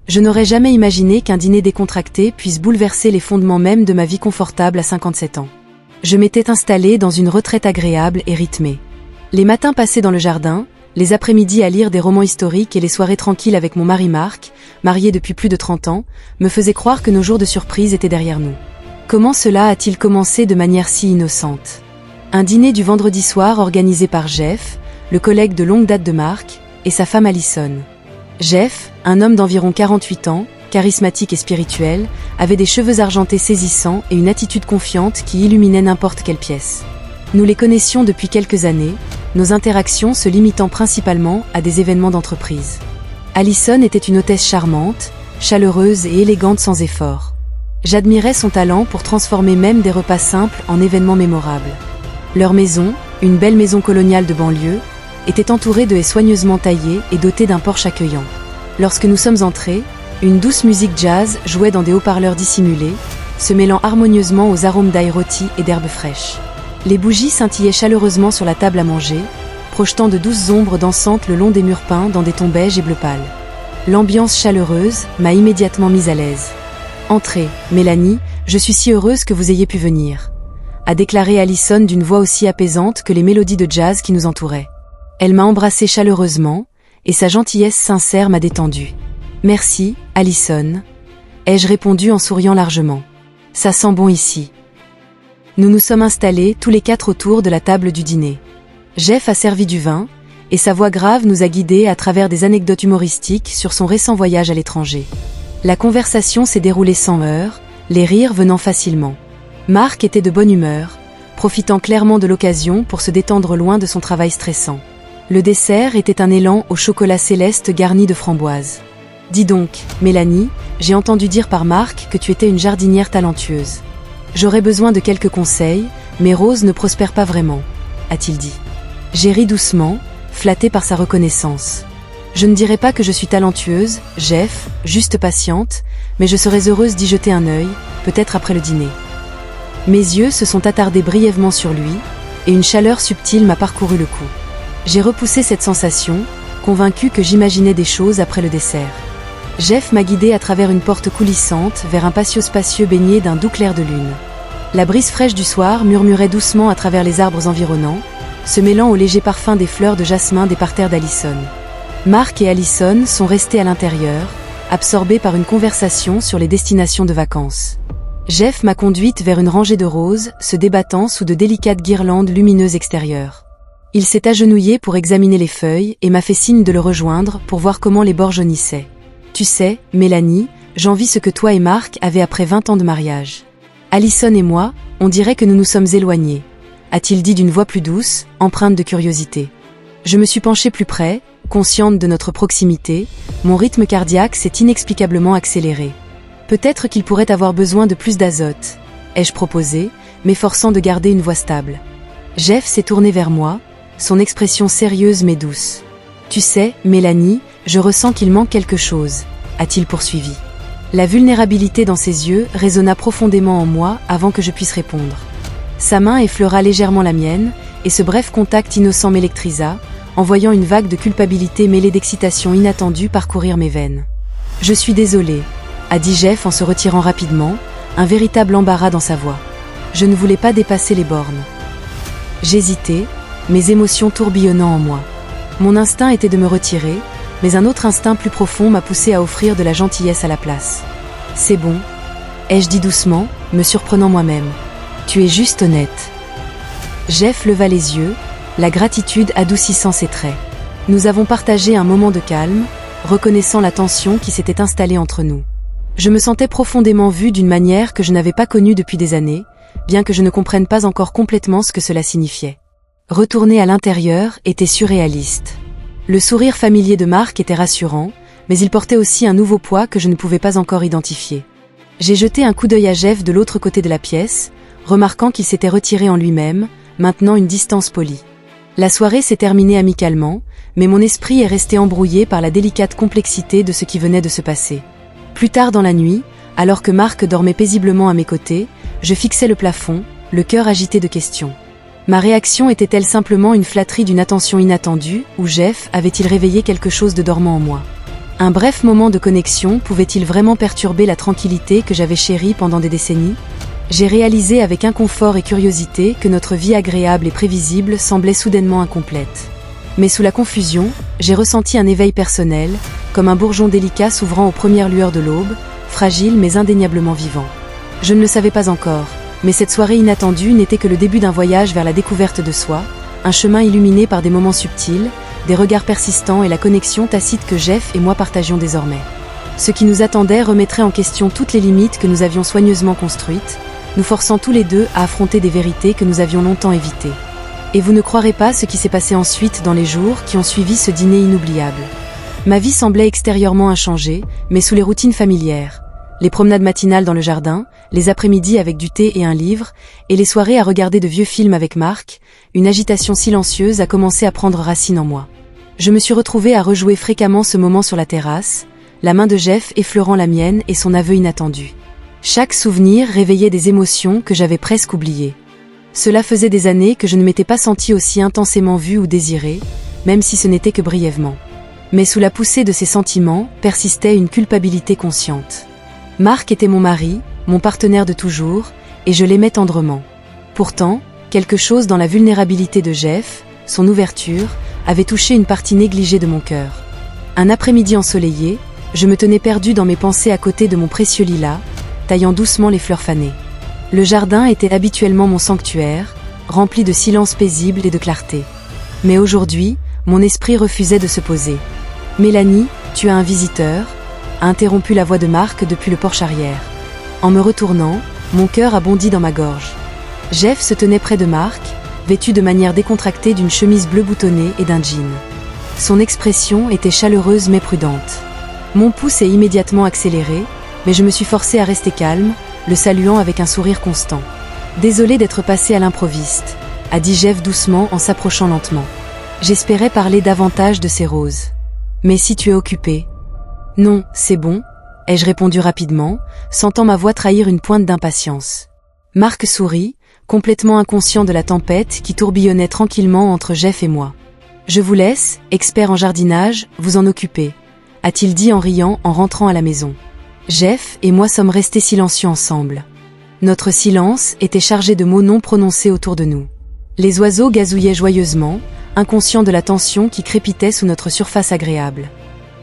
Je n'aurais jamais imaginé qu'un dîner décontracté puisse bouleverser les fondements même de ma vie confortable à 57 ans. Je m'étais installée dans une retraite agréable et rythmée. Les matins passés dans le jardin, les après-midi à lire des romans historiques et les soirées tranquilles avec mon mari Marc, marié depuis plus de 30 ans, me faisaient croire que nos jours de surprise étaient derrière nous. Comment cela a-t-il commencé de manière si innocente? Un dîner du vendredi soir organisé par Jeff, le collègue de longue date de Marc, et sa femme Allison. Jeff, un homme d'environ 48 ans, charismatique et spirituel, avait des cheveux argentés saisissants et une attitude confiante qui illuminait n'importe quelle pièce. Nous les connaissions depuis quelques années, nos interactions se limitant principalement à des événements d'entreprise. Allison était une hôtesse charmante, chaleureuse et élégante sans effort. J'admirais son talent pour transformer même des repas simples en événements mémorables. Leur maison, une belle maison coloniale de banlieue, était entourée de haies soigneusement taillées et dotée d'un porche accueillant. Lorsque nous sommes entrés, une douce musique jazz jouait dans des haut-parleurs dissimulés, se mêlant harmonieusement aux arômes d'ail rôti et d'herbes fraîches. Les bougies scintillaient chaleureusement sur la table à manger, projetant de douces ombres dansantes le long des murs peints dans des tons beige et bleu pâle. L'ambiance chaleureuse m'a immédiatement mise à l'aise. « Entrez, Mélanie, je suis si heureuse que vous ayez pu venir », a déclaré Allison d'une voix aussi apaisante que les mélodies de jazz qui nous entouraient. Elle m'a embrassée chaleureusement, et sa gentillesse sincère m'a détendue. « Merci, Allison », ai-je répondu en souriant largement. « Ça sent bon ici. » Nous nous sommes installés tous les quatre autour de la table du dîner. Jeff a servi du vin, et sa voix grave nous a guidés à travers des anecdotes humoristiques sur son récent voyage à l'étranger. La conversation s'est déroulée sans heurts, les rires venant facilement. Marc était de bonne humeur, profitant clairement de l'occasion pour se détendre loin de son travail stressant. Le dessert était un élan au chocolat céleste garni de framboises. « Dis donc, Mélanie, j'ai entendu dire par Marc que tu étais une jardinière talentueuse. J'aurais besoin de quelques conseils, mes roses ne prospèrent pas vraiment, a-t-il dit. J'ai ri doucement, flatté par sa reconnaissance. Je ne dirais pas que je suis talentueuse, Jeff, juste patiente, mais je serais heureuse d'y jeter un œil, peut-être après le dîner. Mes yeux se sont attardés brièvement sur lui, et une chaleur subtile m'a parcouru le cou. J'ai repoussé cette sensation, convaincu que j'imaginais des choses après le dessert. Jeff m'a guidé à travers une porte coulissante vers un patio spacieux baigné d'un doux clair de lune. La brise fraîche du soir murmurait doucement à travers les arbres environnants, se mêlant au léger parfum des fleurs de jasmin des parterres d'Allison. Marc et Allison sont restés à l'intérieur, absorbés par une conversation sur les destinations de vacances. Jeff m'a conduite vers une rangée de roses, se débattant sous de délicates guirlandes lumineuses extérieures. Il s'est agenouillé pour examiner les feuilles et m'a fait signe de le rejoindre pour voir comment les bords jaunissaient. Tu sais, Mélanie, j'envie ce que toi et Marc avaient après 20 ans de mariage. Allison et moi, on dirait que nous nous sommes éloignés, a-t-il dit d'une voix plus douce, empreinte de curiosité. Je me suis penchée plus près, consciente de notre proximité, mon rythme cardiaque s'est inexplicablement accéléré. Peut-être qu'il pourrait avoir besoin de plus d'azote, ai-je proposé, m'efforçant de garder une voix stable. Jeff s'est tourné vers moi, son expression sérieuse mais douce. Tu sais, Mélanie, je ressens qu'il manque quelque chose, a-t-il poursuivi. La vulnérabilité dans ses yeux résonna profondément en moi avant que je puisse répondre. Sa main effleura légèrement la mienne, et ce bref contact innocent m'électrisa, envoyant une vague de culpabilité mêlée d'excitation inattendue parcourir mes veines. « Je suis désolé, » a dit Jeff en se retirant rapidement, un véritable embarras dans sa voix. Je ne voulais pas dépasser les bornes. J'hésitais, mes émotions tourbillonnant en moi. Mon instinct était de me retirer, mais un autre instinct plus profond m'a poussé à offrir de la gentillesse à la place. « C'est bon, » ai-je dit doucement, me surprenant moi-même. « Tu es juste honnête. » Jeff leva les yeux, la gratitude adoucissant ses traits. Nous avons partagé un moment de calme, reconnaissant la tension qui s'était installée entre nous. Je me sentais profondément vue d'une manière que je n'avais pas connue depuis des années, bien que je ne comprenne pas encore complètement ce que cela signifiait. Retourner à l'intérieur était surréaliste. Le sourire familier de Marc était rassurant, mais il portait aussi un nouveau poids que je ne pouvais pas encore identifier. J'ai jeté un coup d'œil à Jeff de l'autre côté de la pièce, remarquant qu'il s'était retiré en lui-même, maintenant une distance polie. La soirée s'est terminée amicalement, mais mon esprit est resté embrouillé par la délicate complexité de ce qui venait de se passer. Plus tard dans la nuit, alors que Marc dormait paisiblement à mes côtés, je fixais le plafond, le cœur agité de questions. Ma réaction était-elle simplement une flatterie d'une attention inattendue, ou Jeff avait-il réveillé quelque chose de dormant en moi? Un bref moment de connexion pouvait-il vraiment perturber la tranquillité que j'avais chérie pendant des décennies? J'ai réalisé avec inconfort et curiosité que notre vie agréable et prévisible semblait soudainement incomplète. Mais sous la confusion, j'ai ressenti un éveil personnel, comme un bourgeon délicat s'ouvrant aux premières lueurs de l'aube, fragile mais indéniablement vivant. Je ne le savais pas encore, mais cette soirée inattendue n'était que le début d'un voyage vers la découverte de soi, un chemin illuminé par des moments subtils, des regards persistants et la connexion tacite que Jeff et moi partagions désormais. Ce qui nous attendait remettrait en question toutes les limites que nous avions soigneusement construites, nous forçant tous les deux à affronter des vérités que nous avions longtemps évitées. Et vous ne croirez pas ce qui s'est passé ensuite dans les jours qui ont suivi ce dîner inoubliable. Ma vie semblait extérieurement inchangée, mais sous les routines familières. Les promenades matinales dans le jardin, les après-midi avec du thé et un livre, et les soirées à regarder de vieux films avec Marc, une agitation silencieuse a commencé à prendre racine en moi. Je me suis retrouvée à rejouer fréquemment ce moment sur la terrasse, la main de Jeff effleurant la mienne et son aveu inattendu. Chaque souvenir réveillait des émotions que j'avais presque oubliées. Cela faisait des années que je ne m'étais pas sentie aussi intensément vue ou désirée, même si ce n'était que brièvement. Mais sous la poussée de ces sentiments persistait une culpabilité consciente. Marc était mon mari, mon partenaire de toujours, et je l'aimais tendrement. Pourtant, quelque chose dans la vulnérabilité de Jeff, son ouverture, avait touché une partie négligée de mon cœur. Un après-midi ensoleillé, je me tenais perdue dans mes pensées à côté de mon précieux lilas, taillant doucement les fleurs fanées. Le jardin était habituellement mon sanctuaire, rempli de silence paisible et de clarté. Mais aujourd'hui, mon esprit refusait de se poser. « Mélanie, tu as un visiteur ?» a interrompu la voix de Marc depuis le porche arrière. En me retournant, mon cœur a bondi dans ma gorge. Jeff se tenait près de Marc, vêtu de manière décontractée d'une chemise bleue boutonnée et d'un jean. Son expression était chaleureuse mais prudente. Mon pouls est immédiatement accéléré, mais je me suis forcée à rester calme, le saluant avec un sourire constant. « Désolé d'être passé à l'improviste », a dit Jeff doucement en s'approchant lentement. « J'espérais parler davantage de ces roses. Mais si tu es occupé… » « Non, c'est bon », ai-je répondu rapidement, sentant ma voix trahir une pointe d'impatience. Marc sourit, complètement inconscient de la tempête qui tourbillonnait tranquillement entre Jeff et moi. « Je vous laisse, expert en jardinage, vous en occuper », a-t-il dit en riant en rentrant à la maison. Jeff et moi sommes restés silencieux ensemble. Notre silence était chargé de mots non prononcés autour de nous. Les oiseaux gazouillaient joyeusement, inconscients de la tension qui crépitait sous notre surface agréable.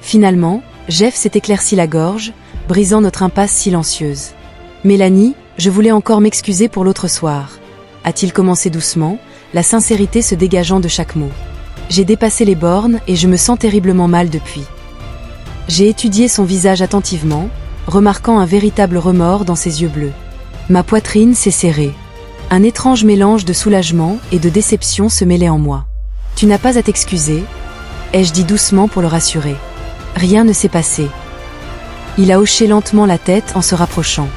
Finalement, Jeff s'est éclairci la gorge, brisant notre impasse silencieuse. « Mélanie, je voulais encore m'excuser pour l'autre soir », a-t-il commencé doucement, la sincérité se dégageant de chaque mot. J'ai dépassé les bornes et je me sens terriblement mal depuis. J'ai étudié son visage attentivement, remarquant un véritable remords dans ses yeux bleus. Ma poitrine s'est serrée. Un étrange mélange de soulagement et de déception se mêlait en moi. « Tu n'as pas à t'excuser », ai-je dit doucement pour le rassurer. Rien ne s'est passé. Il a hoché lentement la tête en se rapprochant.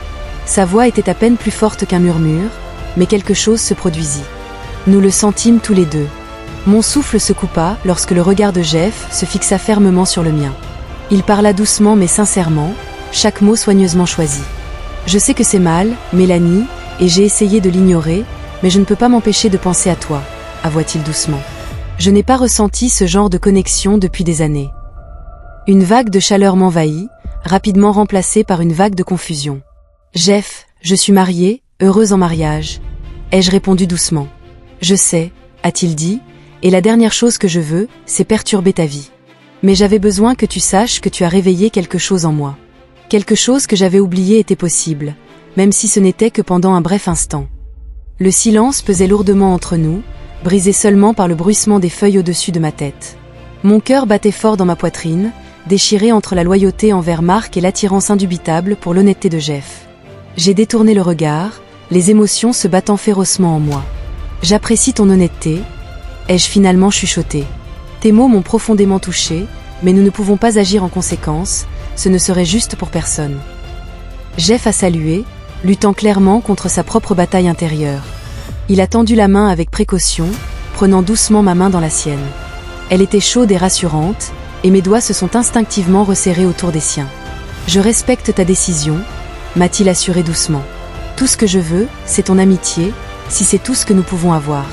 Sa voix était à peine plus forte qu'un murmure, mais quelque chose se produisit. Nous le sentîmes tous les deux. Mon souffle se coupa lorsque le regard de Jeff se fixa fermement sur le mien. Il parla doucement mais sincèrement, chaque mot soigneusement choisi. « Je sais que c'est mal, Mélanie, et j'ai essayé de l'ignorer, mais je ne peux pas m'empêcher de penser à toi, » avoua-t-il doucement. Je n'ai pas ressenti ce genre de connexion depuis des années. Une vague de chaleur m'envahit, rapidement remplacée par une vague de confusion. « Jeff, je suis mariée, heureuse en mariage. » ai-je répondu doucement. « Je sais, » a-t-il dit, « et la dernière chose que je veux, c'est perturber ta vie. Mais j'avais besoin que tu saches que tu as réveillé quelque chose en moi. Quelque chose que j'avais oublié était possible, même si ce n'était que pendant un bref instant. » Le silence pesait lourdement entre nous, brisé seulement par le bruissement des feuilles au-dessus de ma tête. Mon cœur battait fort dans ma poitrine, déchiré entre la loyauté envers Marc et l'attirance indubitable pour l'honnêteté de Jeff. J'ai détourné le regard, les émotions se battant férocement en moi. « J'apprécie ton honnêteté », ai-je finalement chuchoté. Tes mots m'ont profondément touché, mais nous ne pouvons pas agir en conséquence, ce ne serait juste pour personne. Jeff a salué, luttant clairement contre sa propre bataille intérieure. Il a tendu la main avec précaution, prenant doucement ma main dans la sienne. Elle était chaude et rassurante, et mes doigts se sont instinctivement resserrés autour des siens. « Je respecte ta décision », m'a-t-il assuré doucement. « Tout ce que je veux, c'est ton amitié, si c'est tout ce que nous pouvons avoir. »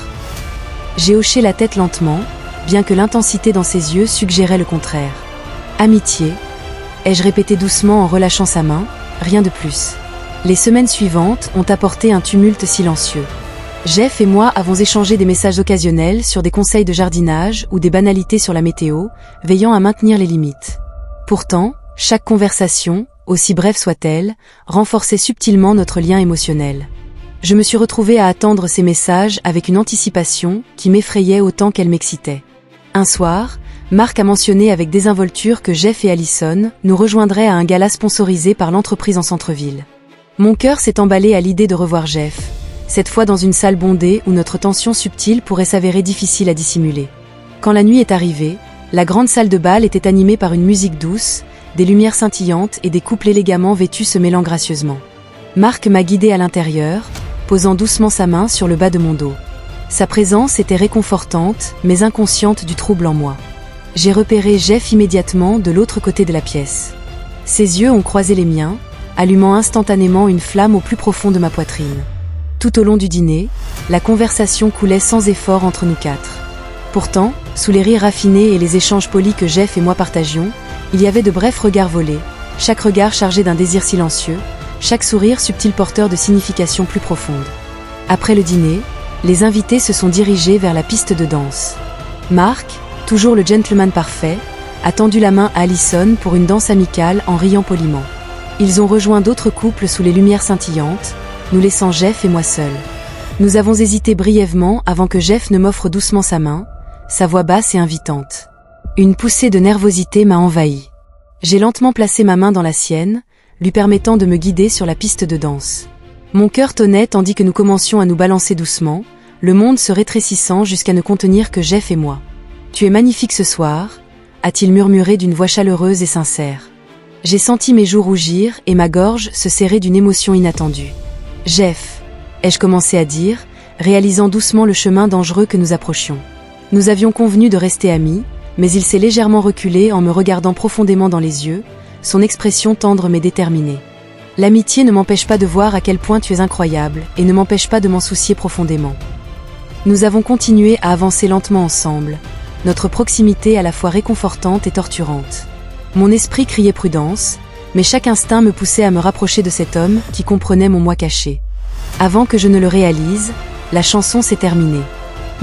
J'ai hoché la tête lentement, bien que l'intensité dans ses yeux suggérait le contraire. « Amitié » ai-je répété doucement en relâchant sa main, rien de plus. Les semaines suivantes ont apporté un tumulte silencieux. Jeff et moi avons échangé des messages occasionnels sur des conseils de jardinage ou des banalités sur la météo, veillant à maintenir les limites. Pourtant, chaque conversation, aussi brève soit-elle, renforçait subtilement notre lien émotionnel. Je me suis retrouvée à attendre ces messages avec une anticipation qui m'effrayait autant qu'elle m'excitait. Un soir, Marc a mentionné avec désinvolture que Jeff et Allison nous rejoindraient à un gala sponsorisé par l'entreprise en centre-ville. Mon cœur s'est emballé à l'idée de revoir Jeff, cette fois dans une salle bondée où notre tension subtile pourrait s'avérer difficile à dissimuler. Quand la nuit est arrivée, la grande salle de bal était animée par une musique douce, des lumières scintillantes et des couples élégamment vêtus se mêlant gracieusement. Marc m'a guidée à l'intérieur, posant doucement sa main sur le bas de mon dos. Sa présence était réconfortante, mais inconsciente du trouble en moi. J'ai repéré Jeff immédiatement de l'autre côté de la pièce. Ses yeux ont croisé les miens, allumant instantanément une flamme au plus profond de ma poitrine. Tout au long du dîner, la conversation coulait sans effort entre nous quatre. Pourtant, sous les rires raffinés et les échanges polis que Jeff et moi partagions, il y avait de brefs regards volés, chaque regard chargé d'un désir silencieux, chaque sourire subtil porteur de signification plus profonde. Après le dîner, les invités se sont dirigés vers la piste de danse. Marc, toujours le gentleman parfait, a tendu la main à Allison pour une danse amicale en riant poliment. Ils ont rejoint d'autres couples sous les lumières scintillantes, nous laissant Jeff et moi seuls. Nous avons hésité brièvement avant que Jeff ne m'offre doucement sa main, sa voix basse et invitante. Une poussée de nervosité m'a envahi. J'ai lentement placé ma main dans la sienne, lui permettant de me guider sur la piste de danse. Mon cœur tonnait tandis que nous commencions à nous balancer doucement, le monde se rétrécissant jusqu'à ne contenir que Jeff et moi. « Tu es magnifique ce soir », a-t-il murmuré d'une voix chaleureuse et sincère. J'ai senti mes joues rougir et ma gorge se serrer d'une émotion inattendue. « Jeff », ai-je commencé à dire, réalisant doucement le chemin dangereux que nous approchions. Nous avions convenu de rester amis, mais il s'est légèrement reculé en me regardant profondément dans les yeux, son expression tendre mais déterminée. L'amitié ne m'empêche pas de voir à quel point tu es incroyable et ne m'empêche pas de m'en soucier profondément. Nous avons continué à avancer lentement ensemble, notre proximité à la fois réconfortante et torturante. Mon esprit criait prudence, mais chaque instinct me poussait à me rapprocher de cet homme qui comprenait mon moi caché. Avant que je ne le réalise, la chanson s'est terminée.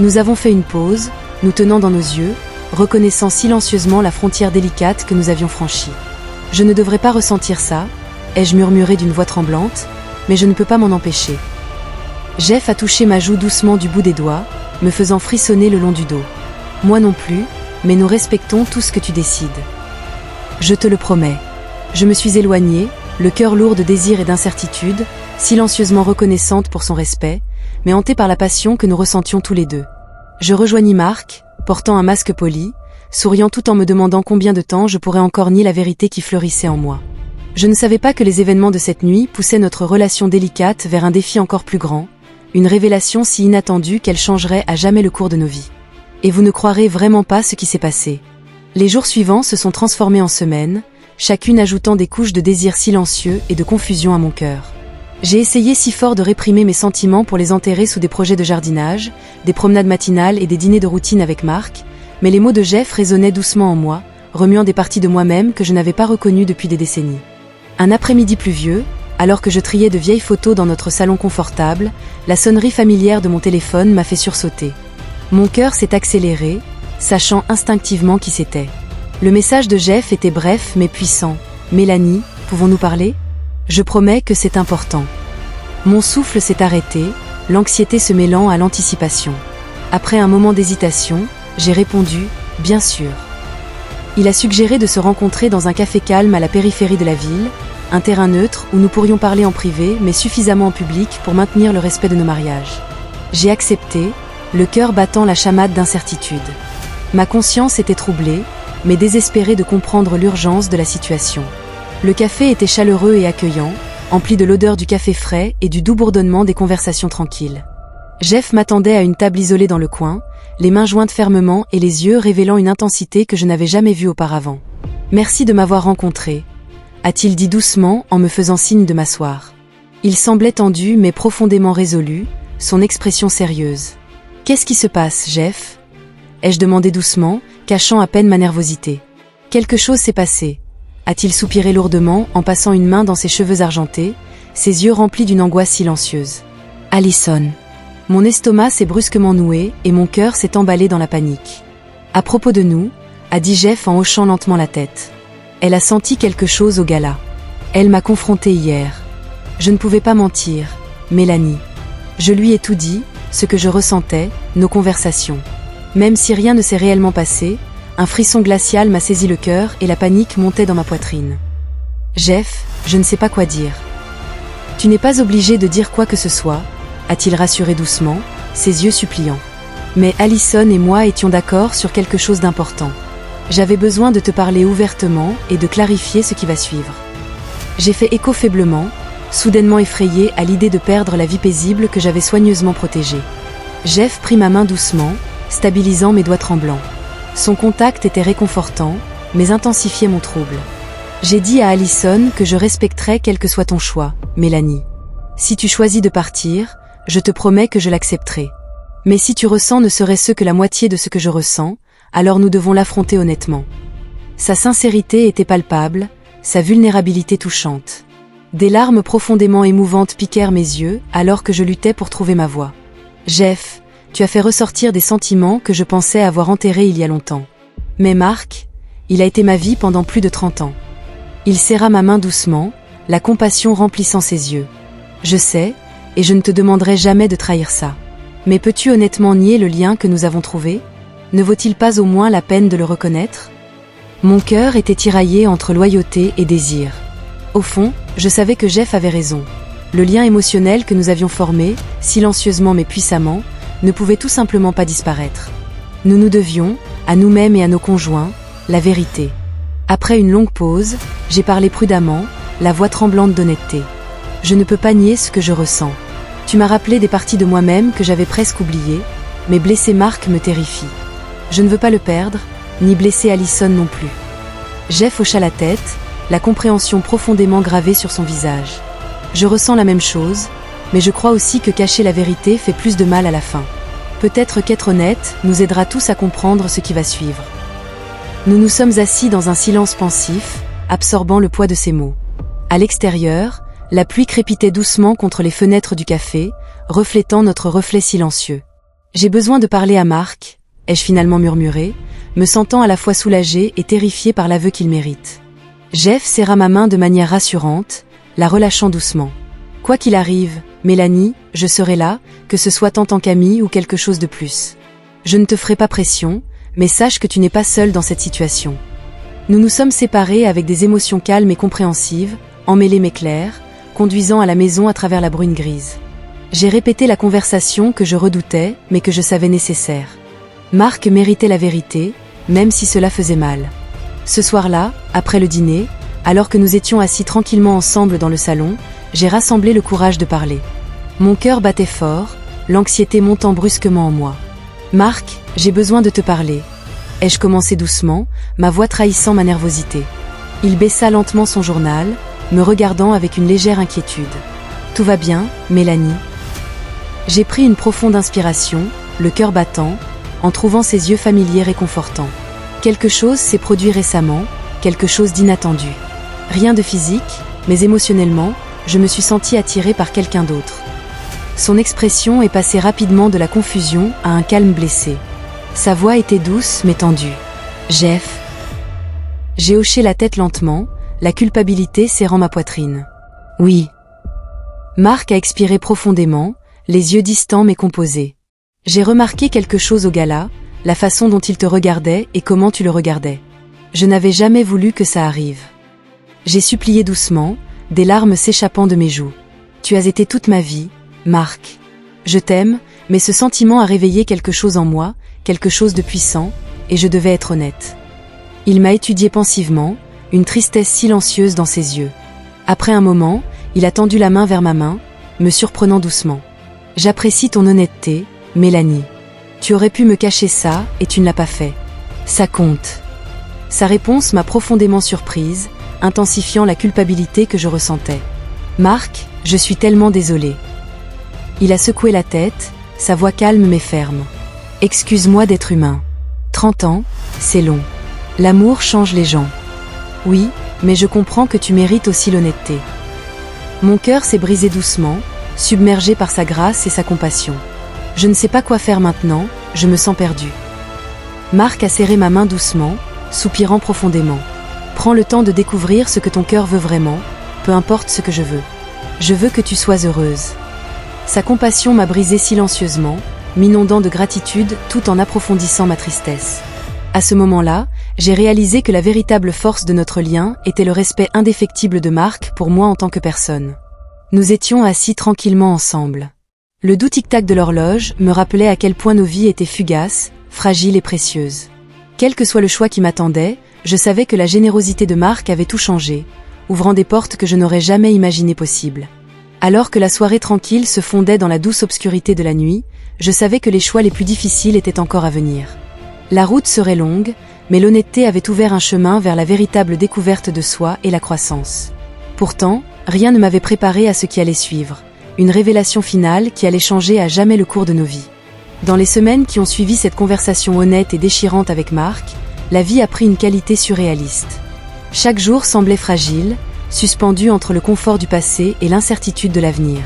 Nous avons fait une pause, nous tenant dans nos yeux, reconnaissant silencieusement la frontière délicate que nous avions franchie. Je ne devrais pas ressentir ça, ai-je murmuré d'une voix tremblante, mais je ne peux pas m'en empêcher. Jeff a touché ma joue doucement du bout des doigts, me faisant frissonner le long du dos. Moi non plus, mais nous respectons tout ce que tu décides. Je te le promets. Je me suis éloignée, le cœur lourd de désir et d'incertitude, silencieusement reconnaissante pour son respect, mais hantée par la passion que nous ressentions tous les deux. Je rejoignis Marc, portant un masque poli, souriant tout en me demandant combien de temps je pourrais encore nier la vérité qui fleurissait en moi. Je ne savais pas que les événements de cette nuit poussaient notre relation délicate vers un défi encore plus grand, une révélation si inattendue qu'elle changerait à jamais le cours de nos vies. Et vous ne croirez vraiment pas ce qui s'est passé. Les jours suivants se sont transformés en semaines, chacune ajoutant des couches de désir silencieux et de confusion à mon cœur. J'ai essayé si fort de réprimer mes sentiments pour les enterrer sous des projets de jardinage, des promenades matinales et des dîners de routine avec Marc, mais les mots de Jeff résonnaient doucement en moi, remuant des parties de moi-même que je n'avais pas reconnues depuis des décennies. Un après-midi pluvieux, alors que je triais de vieilles photos dans notre salon confortable, la sonnerie familière de mon téléphone m'a fait sursauter. Mon cœur s'est accéléré, sachant instinctivement qui c'était. Le message de Jeff était bref mais puissant. « Mélanie, pouvons-nous parler ? Je promets que c'est important. » Mon souffle s'est arrêté, l'anxiété se mêlant à l'anticipation. Après un moment d'hésitation, j'ai répondu « Bien sûr ». Il a suggéré de se rencontrer dans un café calme à la périphérie de la ville, un terrain neutre où nous pourrions parler en privé mais suffisamment en public pour maintenir le respect de nos mariages. J'ai accepté, le cœur battant la chamade d'incertitude. Ma conscience était troublée, mais désespérée de comprendre l'urgence de la situation. Le café était chaleureux et accueillant, empli de l'odeur du café frais et du doux bourdonnement des conversations tranquilles. Jeff m'attendait à une table isolée dans le coin, les mains jointes fermement et les yeux révélant une intensité que je n'avais jamais vue auparavant. « Merci de m'avoir rencontré », a-t-il dit doucement en me faisant signe de m'asseoir. Il semblait tendu mais profondément résolu, son expression sérieuse. « Qu'est-ce qui se passe, Jeff ?» ai-je demandé doucement, cachant à peine ma nervosité. « Quelque chose s'est passé », a-t-il soupiré lourdement en passant une main dans ses cheveux argentés, ses yeux remplis d'une angoisse silencieuse. Allison. Mon estomac s'est brusquement noué et mon cœur s'est emballé dans la panique. À propos de nous, a dit Jeff en hochant lentement la tête. Elle a senti quelque chose au gala. Elle m'a confrontée hier. Je ne pouvais pas mentir, Mélanie. Je lui ai tout dit, ce que je ressentais, nos conversations. Même si rien ne s'est réellement passé, un frisson glacial m'a saisi le cœur et la panique montait dans ma poitrine. Jeff, je ne sais pas quoi dire. Tu n'es pas obligé de dire quoi que ce soit, a-t-il rassuré doucement, ses yeux suppliants. Mais Allison et moi étions d'accord sur quelque chose d'important. J'avais besoin de te parler ouvertement et de clarifier ce qui va suivre. J'ai fait écho faiblement, soudainement effrayé à l'idée de perdre la vie paisible que j'avais soigneusement protégée. Jeff prit ma main doucement, stabilisant mes doigts tremblants. Son contact était réconfortant, mais intensifiait mon trouble. J'ai dit à Allison que je respecterais quel que soit ton choix, Mélanie. Si tu choisis de partir, je te promets que je l'accepterai. Mais si tu ressens ne serait-ce que la moitié de ce que je ressens, alors nous devons l'affronter honnêtement. Sa sincérité était palpable, sa vulnérabilité touchante. Des larmes profondément émouvantes piquèrent mes yeux alors que je luttais pour trouver ma voix. Jeff, tu as fait ressortir des sentiments que je pensais avoir enterrés il y a longtemps. Mais Mark, il a été ma vie pendant plus de 30 ans. Il serra ma main doucement, la compassion remplissant ses yeux. Je sais, et je ne te demanderai jamais de trahir ça. Mais peux-tu honnêtement nier le lien que nous avons trouvé ? Ne vaut-il pas au moins la peine de le reconnaître ? Mon cœur était tiraillé entre loyauté et désir. Au fond, je savais que Jeff avait raison. Le lien émotionnel que nous avions formé, silencieusement mais puissamment, ne pouvait tout simplement pas disparaître. Nous nous devions, à nous-mêmes et à nos conjoints, la vérité. Après une longue pause, j'ai parlé prudemment, la voix tremblante d'honnêteté. Je ne peux pas nier ce que je ressens. Tu m'as rappelé des parties de moi-même que j'avais presque oubliées, mais blesser Mark me terrifie. Je ne veux pas le perdre, ni blesser Allison non plus. Jeff hocha la tête, la compréhension profondément gravée sur son visage. Je ressens la même chose, mais je crois aussi que cacher la vérité fait plus de mal à la fin. Peut-être qu'être honnête nous aidera tous à comprendre ce qui va suivre. Nous nous sommes assis dans un silence pensif, absorbant le poids de ses mots. À l'extérieur, la pluie crépitait doucement contre les fenêtres du café, reflétant notre reflet silencieux. J'ai besoin de parler à Mark, ai-je finalement murmuré, me sentant à la fois soulagée et terrifiée par l'aveu qu'il mérite. Jeff serra ma main de manière rassurante, la relâchant doucement. Quoi qu'il arrive, Mélanie, je serai là, que ce soit en tant qu'amie ou quelque chose de plus. Je ne te ferai pas pression, mais sache que tu n'es pas seule dans cette situation. Nous nous sommes séparés avec des émotions calmes et compréhensives, emmêlées mais claires, conduisant à la maison à travers la bruine grise. J'ai répété la conversation que je redoutais, mais que je savais nécessaire. Mark méritait la vérité, même si cela faisait mal. Ce soir-là, après le dîner, alors que nous étions assis tranquillement ensemble dans le salon, j'ai rassemblé le courage de parler. Mon cœur battait fort, l'anxiété montant brusquement en moi. Mark, j'ai besoin de te parler. Ai-je commencé doucement, ma voix trahissant ma nervosité. Il baissa lentement son journal, me regardant avec une légère inquiétude. Tout va bien, Mélanie ? J'ai pris une profonde inspiration, le cœur battant, en trouvant ses yeux familiers réconfortants. Quelque chose s'est produit récemment, quelque chose d'inattendu. Rien de physique, mais émotionnellement, je me suis sentie attirée par quelqu'un d'autre. Son expression est passée rapidement de la confusion à un calme blessé. Sa voix était douce mais tendue. Jeff. J'ai hoché la tête lentement, la culpabilité serrant ma poitrine. Oui. Mark a expiré profondément, les yeux distants mais composés. J'ai remarqué quelque chose au gala, la façon dont il te regardait et comment tu le regardais. Je n'avais jamais voulu que ça arrive. J'ai supplié doucement, des larmes s'échappant de mes joues. Tu as été toute ma vie, Mark. Je t'aime, mais ce sentiment a réveillé quelque chose en moi, quelque chose de puissant, et je devais être honnête. Il m'a étudié pensivement, une tristesse silencieuse dans ses yeux. Après un moment, il a tendu la main vers ma main, me surprenant doucement. J'apprécie ton honnêteté, Mélanie. Tu aurais pu me cacher ça, et tu ne l'as pas fait. Ça compte. Sa réponse m'a profondément surprise, intensifiant la culpabilité que je ressentais. Mark, je suis tellement désolée. Il a secoué la tête, sa voix calme mais ferme. Excuse-moi d'être humain. 30 ans, c'est long. L'amour change les gens. Oui, Mais je comprends que tu mérites aussi l'honnêteté. Mon cœur s'est brisé doucement, submergé par sa grâce et sa compassion. Je ne sais pas quoi faire maintenant, je me sens perdu. Marc a serré ma main doucement, soupirant profondément. Prends le temps de découvrir ce que ton cœur veut vraiment, peu importe ce que je veux. Je veux que tu sois heureuse. Sa compassion m'a brisé silencieusement, m'inondant de gratitude tout en approfondissant ma tristesse. À ce moment-là, j'ai réalisé que la véritable force de notre lien était le respect indéfectible de Marc pour moi en tant que personne. Nous étions assis tranquillement ensemble. Le doux tic-tac de l'horloge me rappelait à quel point nos vies étaient fugaces, fragiles et précieuses. Quel que soit le choix qui m'attendait, je savais que la générosité de Marc avait tout changé, ouvrant des portes que je n'aurais jamais imaginées possibles. Alors que la soirée tranquille se fondait dans la douce obscurité de la nuit, je savais que les choix les plus difficiles étaient encore à venir. La route serait longue, mais l'honnêteté avait ouvert un chemin vers la véritable découverte de soi et la croissance. Pourtant, rien ne m'avait préparé à ce qui allait suivre, une révélation finale qui allait changer à jamais le cours de nos vies. Dans les semaines qui ont suivi cette conversation honnête et déchirante avec Marc, la vie a pris une qualité surréaliste. Chaque jour semblait fragile, suspendu entre le confort du passé et l'incertitude de l'avenir.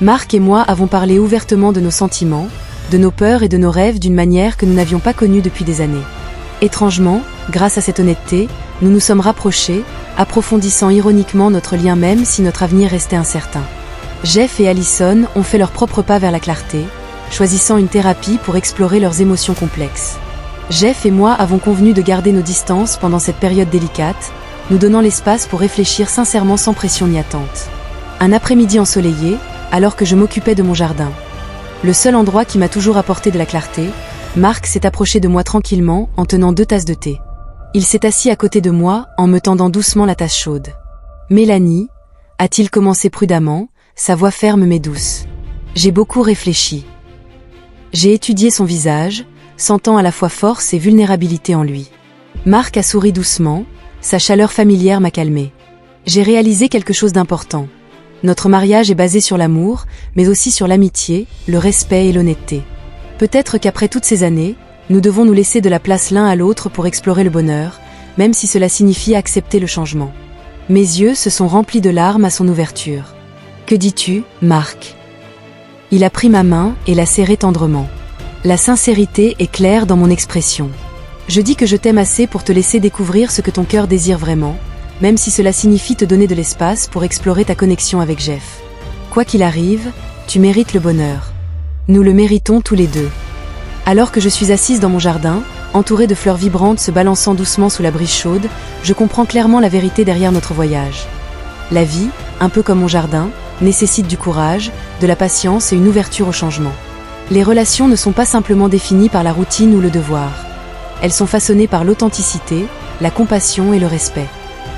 Marc et moi avons parlé ouvertement de nos sentiments, de nos peurs et de nos rêves d'une manière que nous n'avions pas connue depuis des années. Étrangement, grâce à cette honnêteté, nous nous sommes rapprochés, approfondissant ironiquement notre lien même si notre avenir restait incertain. Jeff et Allison ont fait leur propre pas vers la clarté, choisissant une thérapie pour explorer leurs émotions complexes. Jeff et moi avons convenu de garder nos distances pendant cette période délicate, nous donnant l'espace pour réfléchir sincèrement sans pression ni attente. Un après-midi ensoleillé, alors que je m'occupais de mon jardin. Le seul endroit qui m'a toujours apporté de la clarté, Marc s'est approché de moi tranquillement en tenant 2 tasses de thé. Il s'est assis à côté de moi en me tendant doucement la tasse chaude. « Mélanie » a-t-il commencé prudemment, sa voix ferme mais douce. J'ai beaucoup réfléchi. J'ai étudié son visage, sentant à la fois force et vulnérabilité en lui. Marc a souri doucement, sa chaleur familière m'a calmé. J'ai réalisé quelque chose d'important. Notre mariage est basé sur l'amour, mais aussi sur l'amitié, le respect et l'honnêteté. Peut-être qu'après toutes ces années, nous devons nous laisser de la place l'un à l'autre pour explorer le bonheur, même si cela signifie accepter le changement. Mes yeux se sont remplis de larmes à son ouverture. « Que dis-tu, Marc ?» Il a pris ma main et l'a serrée tendrement. La sincérité est claire dans mon expression. Je dis que je t'aime assez pour te laisser découvrir ce que ton cœur désire vraiment, même si cela signifie te donner de l'espace pour explorer ta connexion avec Jeff. Quoi qu'il arrive, tu mérites le bonheur. Nous le méritons tous les deux. Alors que je suis assise dans mon jardin, entourée de fleurs vibrantes se balançant doucement sous la brise chaude, je comprends clairement la vérité derrière notre voyage. La vie, un peu comme mon jardin, nécessite du courage, de la patience et une ouverture au changement. Les relations ne sont pas simplement définies par la routine ou le devoir. Elles sont façonnées par l'authenticité, la compassion et le respect.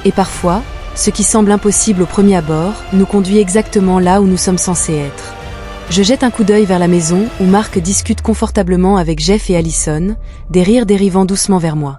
Et parfois, ce qui semble impossible au premier abord, nous conduit exactement là où nous sommes censés être. Je jette un coup d'œil vers la maison où Marc discute confortablement avec Jeff et Allison, des rires dérivant doucement vers moi.